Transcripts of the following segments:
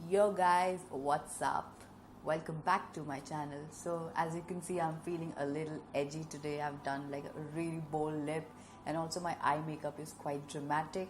Yo guys, what's up? Welcome back to my channel. So as you can see, I'm feeling a little edgy today. I've done like a really bold lip and also my eye makeup is quite dramatic.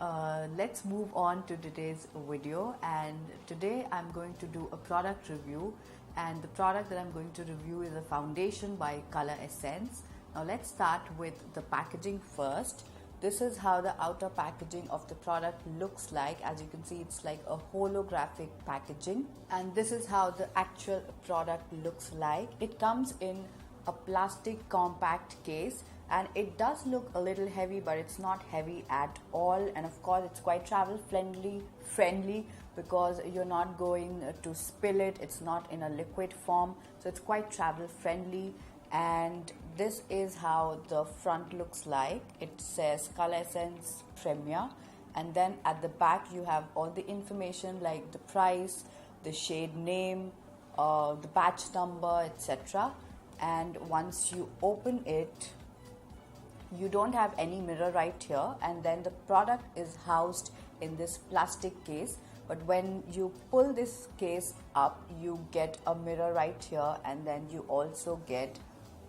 Let's move on to today's video, and today I'm going to do a product review, and the product that I'm going to review is a foundation by Coloressence. Now let's start with the packaging first. This is how the outer packaging of the product looks like. As you can see, it's like a holographic packaging, and this is how the actual product looks like. It comes in a plastic compact case, and it does look a little heavy, but it's not heavy at all. And of course it's quite travel friendly because you're not going to spill it. It's not in a liquid form, so it's quite travel friendly. And this is how the front looks like. It says Coloressence Premia, and then at the back you have all the information like the price, the shade name, the batch number, etc. And once you open it, you don't have any mirror right here, and then the product is housed in this plastic case. But when you pull this case up, you get a mirror right here, and then you also get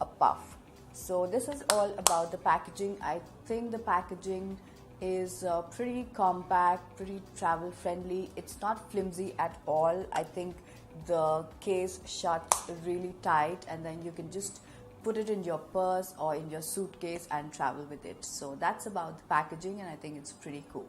a puff. So this is all about the packaging. I think the packaging is pretty compact, pretty travel friendly. It's not flimsy at all. I think the case shuts really tight, and then you can just put it in your purse or in your suitcase and travel with it. So that's about the packaging, and I think it's pretty cool.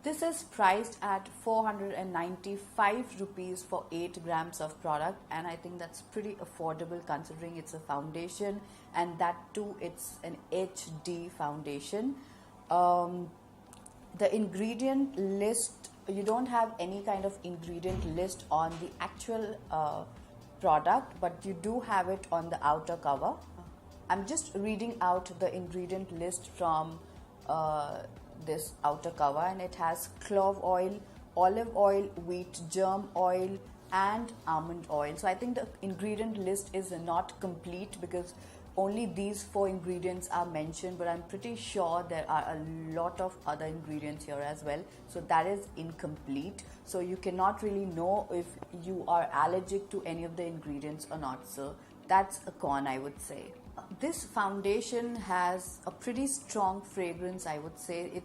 This is priced at 495 rupees for 8 grams of product, and I think that's pretty affordable considering it's a foundation, and that too it's an HD foundation. The ingredient list, you don't have any kind of ingredient list on the actual product, but you do have it on the outer cover. I'm just reading out the ingredient list from this outer cover, and it has clove oil, olive oil, wheat germ oil, and almond oil. So I think the ingredient list is not complete because only these 4 ingredients are mentioned, but I'm pretty sure there are a lot of other ingredients here as well, so that is incomplete. So you cannot really know if you are allergic to any of the ingredients or not, so that's a con, I would say. This foundation has a pretty strong fragrance, I would say.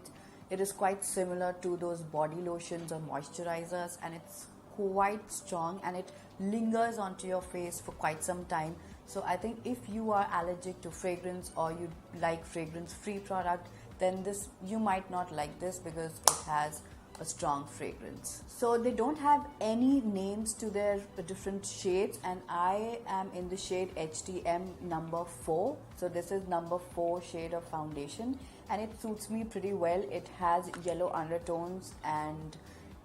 It is quite similar to those body lotions or moisturizers, and it's quite strong, and it lingers onto your face for quite some time. So I think if you are allergic to fragrance or you like fragrance-free product, then you might not like this because it has a strong fragrance. So they don't have any names to their different shades, and I am in the shade HTM number 4. So this is number 4 shade of foundation, and it suits me pretty well. It has yellow undertones, and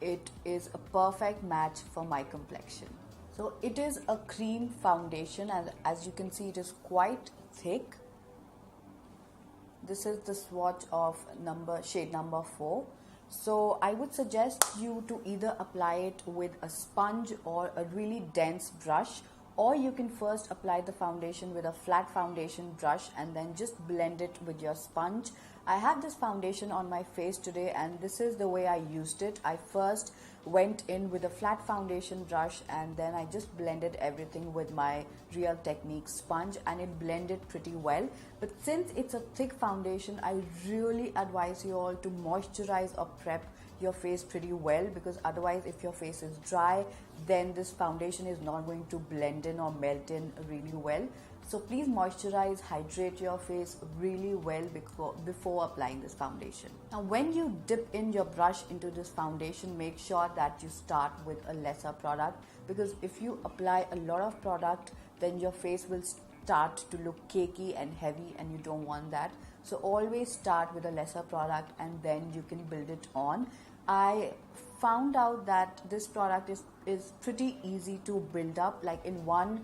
it is a perfect match for my complexion. So it is a cream foundation, and as you can see, it is quite thick. This is the swatch of shade number 4. So I would suggest you to either apply it with a sponge or a really dense brush, or you can first apply the foundation with a flat foundation brush and then just blend it with your sponge. I have this foundation on my face today, and this is the way I used it. I first went in with a flat foundation brush, and then I just blended everything with my Real Technique sponge, and it blended pretty well. But since it's a thick foundation, I really advise you all to moisturize or prep your face pretty well, because otherwise if your face is dry, then this foundation is not going to blend in or melt in really well. So please moisturize, hydrate your face really well before applying this foundation. Now when you dip in your brush into this foundation, make sure that you start with a lesser product, because if you apply a lot of product, then your face will start to look cakey and heavy, and you don't want that. So always start with a lesser product, and then you can build it on. I found out that this product is pretty easy to build up. Like in one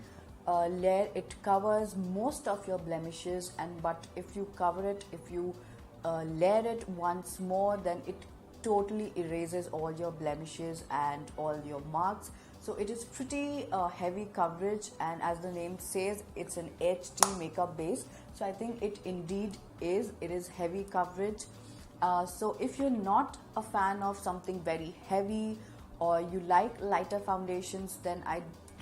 layer it covers most of your blemishes, but if you layer it once more, then it totally erases all your blemishes and all your marks. So it is pretty heavy coverage, and as the name says, it's an HD makeup base. So I think it indeed is. It is heavy coverage. So if you're not a fan of something very heavy or you like lighter foundations, then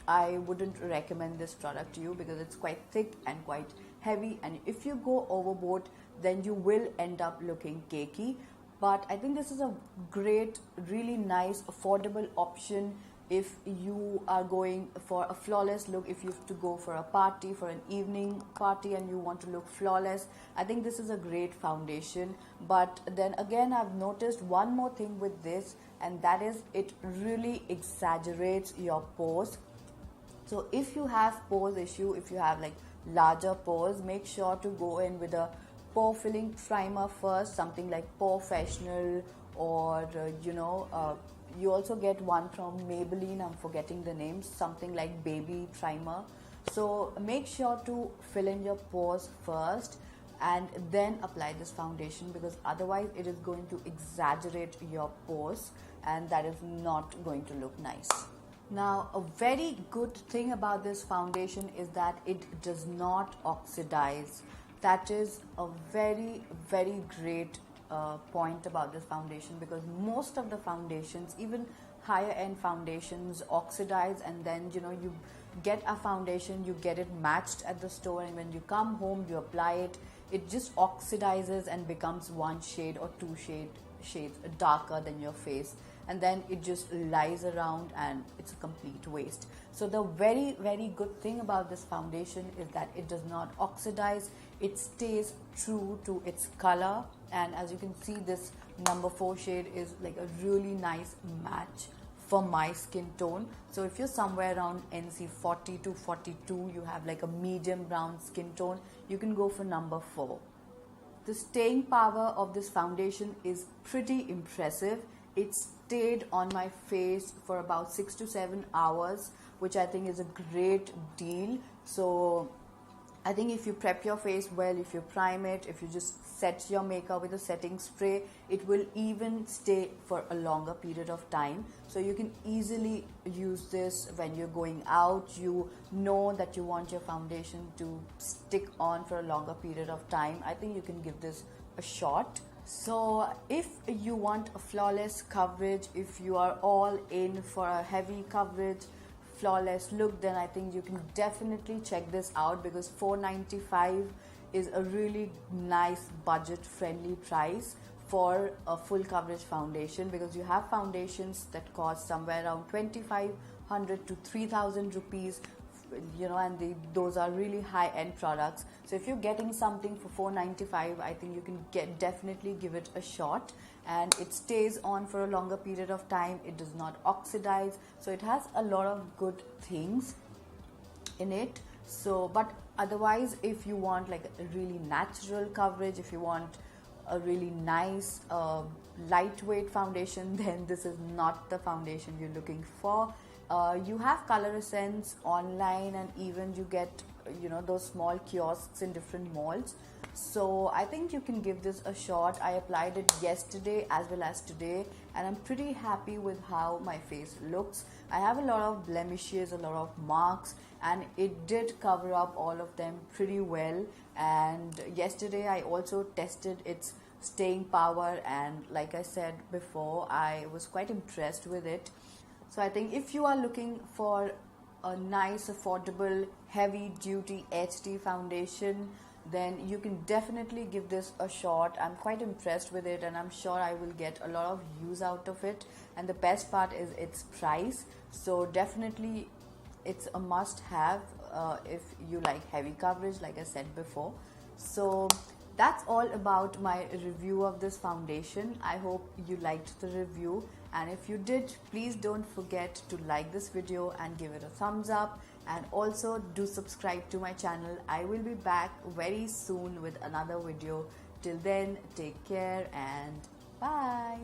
I wouldn't recommend this product to you because it's quite thick and quite heavy, and if you go overboard then you will end up looking cakey. But I think this is a great, really nice, affordable option if you are going for a flawless look. If you have to go for a party, for an evening party, and you want to look flawless, I think this is a great foundation. But then again, I've noticed one more thing with this, and that is it really exaggerates your pores. So if you have pores issue, if you have like larger pores, make sure to go in with a pore filling primer first, something like Professional, or you also get one from Maybelline, I'm forgetting the name, something like Baby Primer. So make sure to fill in your pores first and then apply this foundation, because otherwise it is going to exaggerate your pores and that is not going to look nice. Now, a very good thing about this foundation is that it does not oxidize. That is a very, very great point about this foundation, because most of the foundations, even higher end foundations, oxidize, and then you get a foundation, you get it matched at the store, and when you come home you apply it, it just oxidizes and becomes one shade or two shades darker than your face, and then it just lies around and it's a complete waste. So the very, very good thing about this foundation is that it does not oxidize, it stays true to its color, and as you can see, this number 4 shade is like a really nice match for my skin tone. So if you're somewhere around NC 40 to 42, you have like a medium brown skin tone, you can go for number 4. The staying power of this foundation is pretty impressive. It stayed on my face for about 6 to 7 hours, which I think is a great deal. So I think if you prep your face well, if you prime it, if you just set your makeup with a setting spray, it will even stay for a longer period of time. So you can easily use this when you're going out. You know that you want your foundation to stick on for a longer period of time. I think you can give this a shot. So if you want a flawless coverage, if you are all in for a heavy coverage, flawless look, then I think you can definitely check this out, because $4.95 is a really nice budget friendly price for a full coverage foundation, because you have foundations that cost somewhere around 2,500 to 3,000 rupees, and those are really high-end products. So if you're getting something for $4.95, I think you can definitely give it a shot, and it stays on for a longer period of time. It does not oxidize, so it has a lot of good things in it. So, but otherwise, if you want like a really natural coverage, if you want a really nice lightweight foundation, then this is not the foundation you're looking for. You have Coloressence online, and even you get those small kiosks in different malls. So I think you can give this a shot. I applied it yesterday as well as today, and I'm pretty happy with how my face looks. I have a lot of blemishes, a lot of marks, and it did cover up all of them pretty well. And yesterday I also tested its staying power, and like I said before, I was quite impressed with it. So I think if you are looking for a nice, affordable, heavy duty HD foundation, then you can definitely give this a shot. I'm quite impressed with it, and I'm sure I will get a lot of use out of it. And the best part is its price. So definitely it's a must have if you like heavy coverage, like I said before. So that's all about my review of this foundation. I hope you liked the review, and if you did, please don't forget to like this video and give it a thumbs up, and also do subscribe to my channel. I will be back very soon with another video. Till then, take care and bye.